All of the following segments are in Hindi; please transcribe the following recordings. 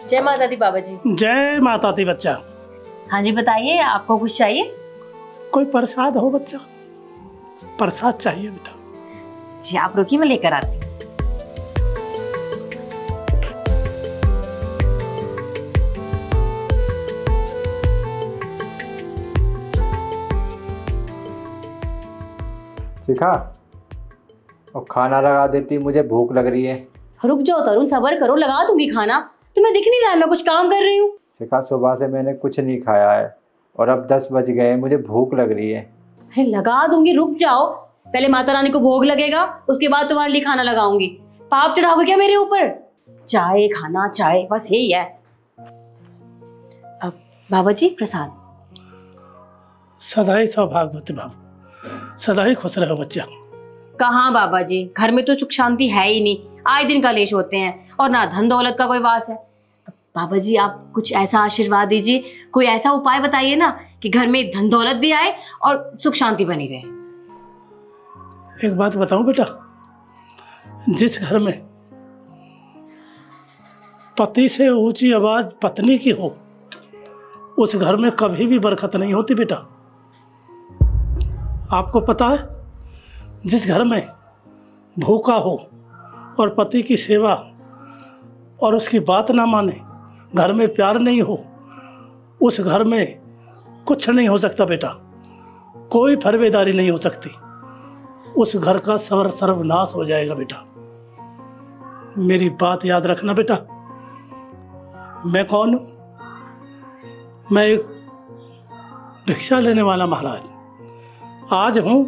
जय माता दी बाबा जी। जय माता दी बच्चा। हाँ जी बताइए, आपको कुछ चाहिए? कोई प्रसाद हो बच्चा? प्रसाद चाहिए बेटा। जी आप रुकिए, मैं लेकर आती हूँ। शिखा, और खाना लगा देती, मुझे भूख लग रही है। रुक जाओ तरुण, सब्र करो, लगा दूंगी खाना। तुम्हें दिख नहीं रहा है मैं कुछ काम कर रही हूँ? शिखा, सुबह से मैंने कुछ नहीं खाया है और अब 10 बज गए, मुझे भूख लग रही है। अरे लगा दूंगी, रुक जाओ। पहले माता रानी को भोग लगेगा, उसके बाद तुम्हारे लिए खाना लगाऊंगी। पाप चढ़ाओगे क्या मेरे ऊपर? चाय खाना चाय, बस यही है। अब बाबा जी प्रसाद। सदा ही सौभाग्यवती बाबू, सदा ही खुश रहो बच्चा। कहाँ बाबा जी, घर में तो सुख शांति है ही नहीं, आए दिन कलेश होते हैं और ना धन दौलत का कोई वास है। बाबा जी आप कुछ ऐसा आशीर्वाद दीजिए, कोई ऐसा उपाय बताइए ना कि घर में धन दौलत भी आए और सुख शांति बनी रहे। एक बात बताऊं बेटा, जिस घर में पति से ऊंची आवाज पत्नी की हो, उस घर में कभी भी बरकत नहीं होती बेटा। आपको पता है, जिस घर में भूखा हो और पति की सेवा और उसकी बात ना माने, घर में प्यार नहीं हो, उस घर में कुछ नहीं हो सकता बेटा। कोई फरवेदारी नहीं हो सकती। उस घर का सर्वनाश हो जाएगा बेटा। मेरी बात याद रखना बेटा। मैं कौन हूं? मैं एक भिक्षा लेने वाला महाराज आज हूं,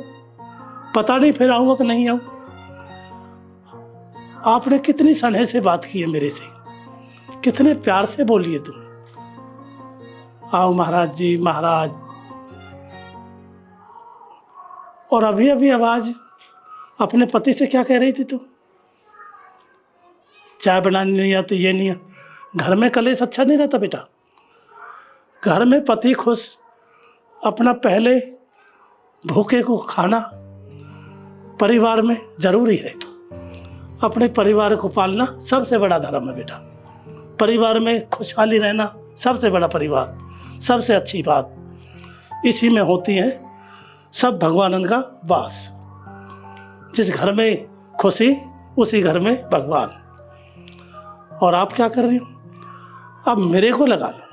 पता नहीं फिर आऊंगा कि नहीं आऊं। आपने कितनी स्नेह से बात की है मेरे से, कितने प्यार से बोलिए तुम। आओ महाराज जी, महाराज। और अभी अभी आवाज अपने पति से क्या कह रही थी तू? चाय बनानी नहीं आती, ये नहीं आती। घर में कलेश अच्छा नहीं रहता बेटा। घर में पति खुश, अपना पहले भूखे को खाना परिवार में जरूरी है। अपने परिवार को पालना सबसे बड़ा धर्म है बेटा। परिवार में खुशहाली रहना सबसे बड़ा परिवार, सबसे अच्छी बात। इसी में होती है सब भगवानन का वास। जिस घर में खुशी, उसी घर में भगवान। और आप क्या कर रही हो? अब मेरे को लगा लो,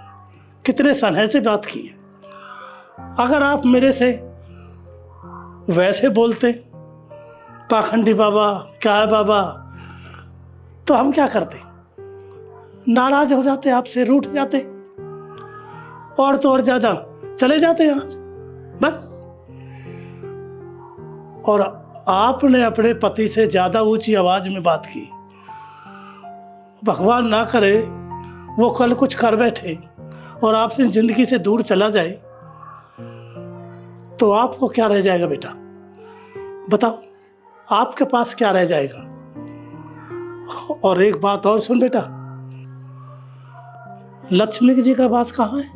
कितने स्नेह से बात की है। अगर आप मेरे से वैसे बोलते, पाखंडी बाबा, क्या है बाबा, तो हम क्या करते? नाराज हो जाते, आपसे रूठ जाते, और तो और ज्यादा चले जाते यहां से, बस। और आपने अपने पति से ज्यादा ऊंची आवाज में बात की। भगवान ना करे वो कल कुछ कर बैठे और आपसे जिंदगी से दूर चला जाए, तो आपको क्या रह जाएगा बेटा? बताओ, आपके पास क्या रह जाएगा? और एक बात और सुन बेटा, लक्ष्मी जी का वास कहाँ है?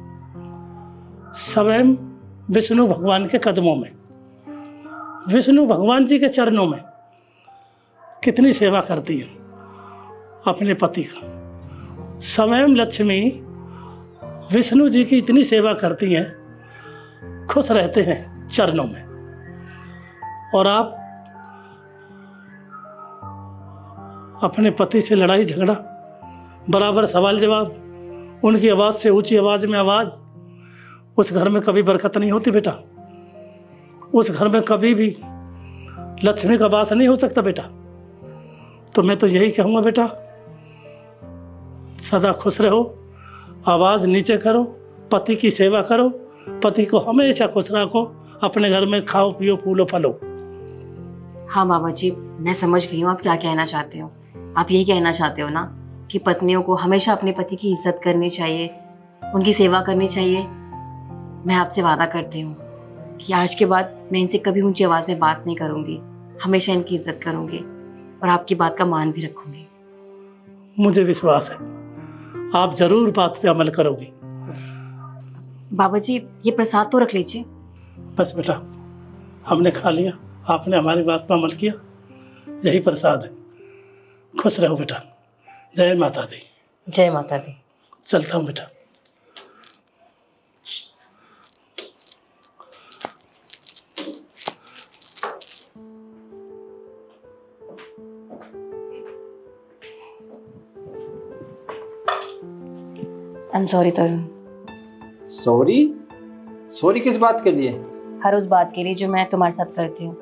स्वयं विष्णु भगवान के कदमों में, विष्णु भगवान जी के चरणों में। कितनी सेवा करती है अपने पति का। स्वयं लक्ष्मी विष्णु जी की इतनी सेवा करती हैं, खुश रहते हैं चरणों में। और आप अपने पति से लड़ाई झगड़ा, बराबर सवाल जवाब, उनकी आवाज से ऊंची आवाज में आवाज। उस घर में कभी बरकत नहीं होती बेटा। उस घर में कभी भी लक्ष्मी का वास नहीं हो सकता बेटा। तो मैं तो यही कहूंगा बेटा, सदा खुश रहो, आवाज नीचे करो, पति की सेवा करो, पति को हमेशा खुश रखो, अपने घर में खाओ पियो फूलो फलो। हाँ बाबा जी, मैं समझ गई हूँ आप क्या कहना चाहते हो। आप यही कहना चाहते हो ना कि पत्नियों को हमेशा अपने पति की इज्जत करनी चाहिए, उनकी सेवा करनी चाहिए। मैं आपसे वादा करती हूँ कि आज के बाद मैं इनसे कभी ऊंची आवाज में बात नहीं करूंगी, हमेशा इनकी इज्जत करूंगी और आपकी बात का मान भी रखूंगी। मुझे विश्वास है आप जरूर बात पे अमल करोगी। बाबा जी ये प्रसाद तो रख लीजिए। बस बेटा, हमने खा लिया, आपने हमारी बात पर अमल किया, यही प्रसाद है। खुश रहो बेटा, जय माता दी। जय माता दी। चलता हूँ बेटा। I am sorry Tarun. Sorry? Sorry किस बात के लिए? हर उस बात के लिए जो मैं तुम्हारे साथ करती हूँ।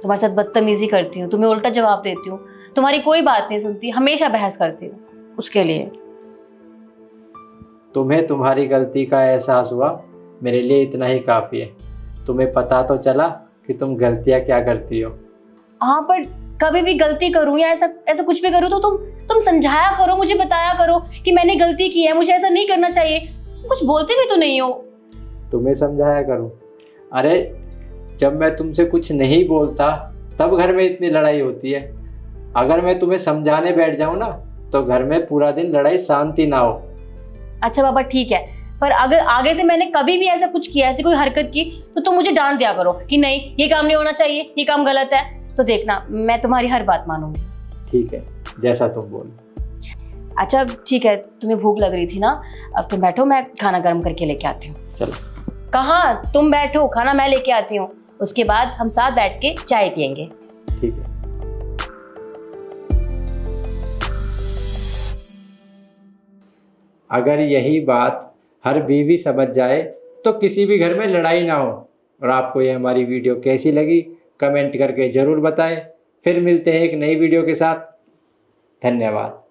तुम्हारे साथ बदतमीजी करती हूँ, तुम्हें उल्टा जवाब देती हूँ, तुम्हारी कोई बात नहीं सुनती, हमेशा बहस करती हूँ, उसके लिए। तुम्हें तुम्हारी गलती का एहसास हुआ, मेरे लिए इतना ही काफ़ी है। तुम्हें पता तो चला कि तुम गलतियाँ क्या करती हो। हाँ, पर कभी भी गलती करूँ या ऐसा ऐसा कुछ भी करूँ तो तुम समझाया करो, मुझे बताया करो कि मैंने गलती की है, मुझे ऐसा नहीं करना चाहिए। तुम कुछ बोलते भी तो नहीं हो। तुम्हें समझाया करूँ? अरे जब मैं तुमसे कुछ नहीं बोलता तब घर में इतनी लड़ाई होती है। अगर मैं तुम्हें समझाने बैठ जाऊँ ना तो घर में पूरा दिन लड़ाई शांति ना हो। अच्छा बाबा ठीक है, पर अगर आगे से मैंने कभी भी ऐसा कुछ किया, ऐसी कोई हरकत की, तो तुम मुझे डांट दिया करो कि नहीं ये काम नहीं होना चाहिए, ये काम गलत है। तो देखना मैं तुम्हारी हर बात मानूंगी। ठीक है, जैसा तुम बोलो। अच्छा ठीक है, तुम्हें भूख लग रही थी ना, अब तुम बैठो, मैं खाना गर्म करके लेके आती हूँ। चलो। कहाँ? तुम बैठो, खाना मैं लेके आती हूँ, उसके बाद हम साथ बैठ के चाय पियेंगे। ठीक है। अगर यही बात हर बीवी समझ जाए तो किसी भी घर में लड़ाई ना हो। और आपको ये हमारी वीडियो कैसी लगी कमेंट करके ज़रूर बताएं। फिर मिलते हैं एक नई वीडियो के साथ। धन्यवाद।